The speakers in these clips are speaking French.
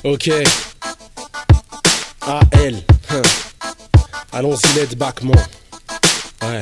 Ok. A.L. Allons-y, let's back, mon. Ouais.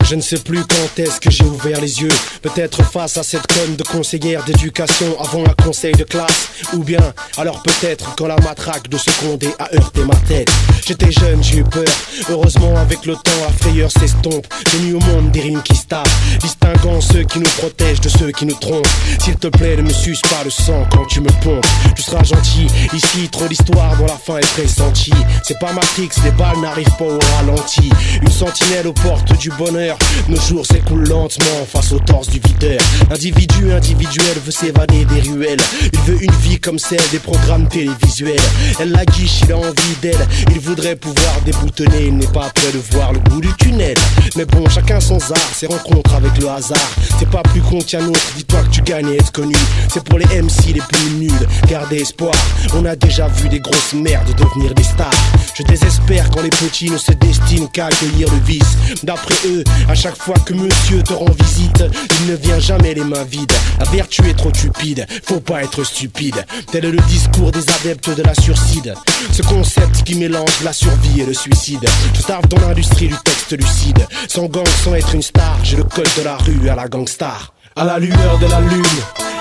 Je ne sais plus quand est-ce que j'ai ouvert les yeux. Peut-être face à cette conne de conseillère d'éducation avant un conseil de classe. Ou bien, alors peut-être quand la matraque de secondé a heurté ma tête. J'étais jeune, j'ai eu peur. Heureusement avec le temps la frayeur s'estompe. J'ai mis au monde des rimes qui se tapent, distinguant ceux qui nous protègent de ceux qui nous trompent. S'il te plaît ne me suce pas le sang quand tu me pompes. Tu seras gentil, ici trop d'histoire dont la fin est pressentie. C'est pas Matrix, les balles n'arrivent pas au ralenti. Une sentinelle aux portes du bonheur. Nos jours s'écoulent lentement face au torse du videur. L'individu individuel veut s'évader des ruelles. Il veut une vie comme celle des programmes télévisuels. Elle la guiche, il a envie d'elle. Il voudrait pouvoir déboutonner, il n'est pas prêt de voir le bout du tunnel. Mais bon, chacun son art, ses rencontres avec le hasard. C'est pas plus con qu'un autre, dis-toi que tu gagnes et être connu. C'est pour les MC les plus nuls, garder espoir. On a déjà vu des grosses merdes devenir des stars. Je désespère quand les petits ne se destinent qu'à accueillir le vice. D'après eux, à chaque fois que monsieur te rend visite, il ne vient jamais les mains vides. La vertu est trop stupide, faut pas être stupide. Tel est le discours des adeptes de la surcide. Ce concept qui mélange la survie et le suicide. Je starve dans l'industrie du texte lucide. Sans gang, sans être une star, j'ai le code de la rue à la gangstar. À la lueur de la lune,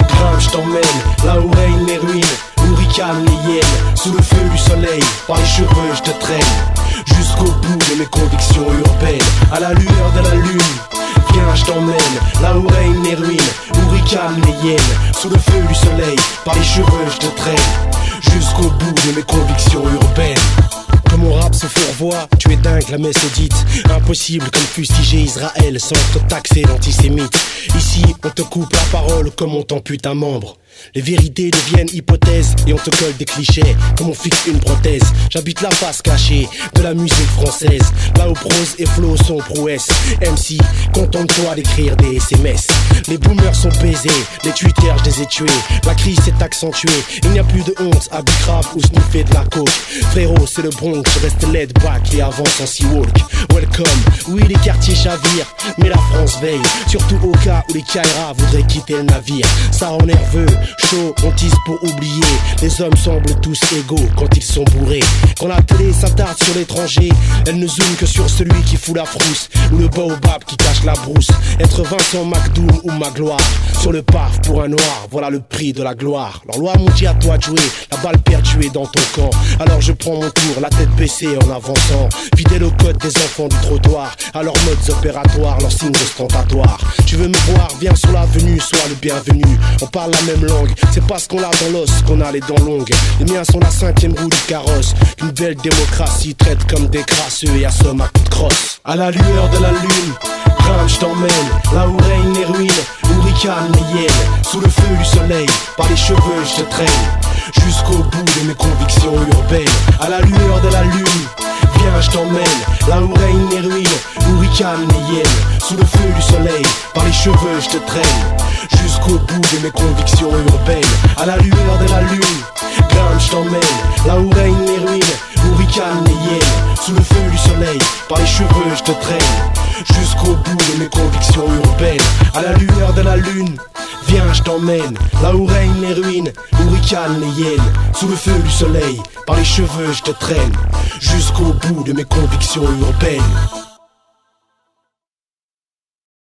grimpe, je t'emmène, là où règnent les ruines, où ricanent les hyènes, sous le feu du soleil, par les cheveux je te traîne, jusqu'au bout de mes convictions urbaines. À la lueur de la lune, viens je t'emmène, là où règnent les ruines, où ricanent les hyènes, sous le feu du soleil, par les cheveux je te traîne, jusqu'au bout de mes convictions urbaines. Que mon rap se fourvoie, tu es dingue, la messe est dite. Impossible comme fustiger Israël sans te taxer d'antisémite. Ici, on te coupe la parole comme on t'ampute un membre. Les vérités deviennent hypothèses et on te colle des clichés comme on fixe une prothèse. J'habite la face cachée de la musique française, là où prose et flow sont prouesses. MC, contente-toi d'écrire des SMS. Les boomers sont baisés, les tweeters je les ai tués. La crise s'est accentuée, il n'y a plus de honte à Bicrave ou sniffer de la coke. Frérot, c'est le Bronx, je reste laid back et avance en Seawalk. Welcome, oui les quartiers chavirent, mais la France veille, surtout au cas où les Kaira voudraient quitter le navire. Ça rend nerveux, chaud, on tisse pour oublier. Les hommes semblent tous égaux quand ils sont bourrés. Quand la télé s'attarde sur l'étranger, elle ne zoome que sur celui qui fout la frousse, ou le baobab qui cache la brousse. Être Vincent McDoom ou Magloire, sur le paf pour un noir, voilà le prix de la gloire. Leur loi m'ont dit à toi de jouer, la balle perdue est dans ton camp. Alors je prends mon tour, la tête baissée en avançant, fidèle au code des enfants du trottoir, à leurs modes opératoires, leurs signes ostentatoires. Tu veux me voir, viens sur l'avenue, sois le bienvenu. On parle la même langue, c'est parce qu'on a dans l'os qu'on a les dents longues. Les miens sont la 5e roue du carrosse, qu'une belle démocratie traite comme des crasseux et assomme à coups de crosse. À la lueur de la lune, grimpe, je t'emmène, là où règnent les ruines, où ricanent les hyènes, sous le feu du soleil, par les cheveux je te traîne, jusqu'au bout de mes convictions urbaines. À la lueur de la lune, viens je t'emmène, là où règnent les ruines, où ricanent les hyènes, sous le feu du soleil, par les cheveux je te traîne, jusqu'au bout de mes convictions urbaines. À la lueur de la lune, grimpe, je t'emmène, là où règnent les ruines, où ricanent les hyènes, sous le feu du soleil, par les cheveux je te traîne, jusqu'au bout de mes convictions urbaines. À la lueur de la lune, viens je t'emmène, là où règnent les ruines, où ricanent les hyènes, sous le feu du soleil, par les cheveux je te traîne, jusqu'au bout de mes convictions urbaines.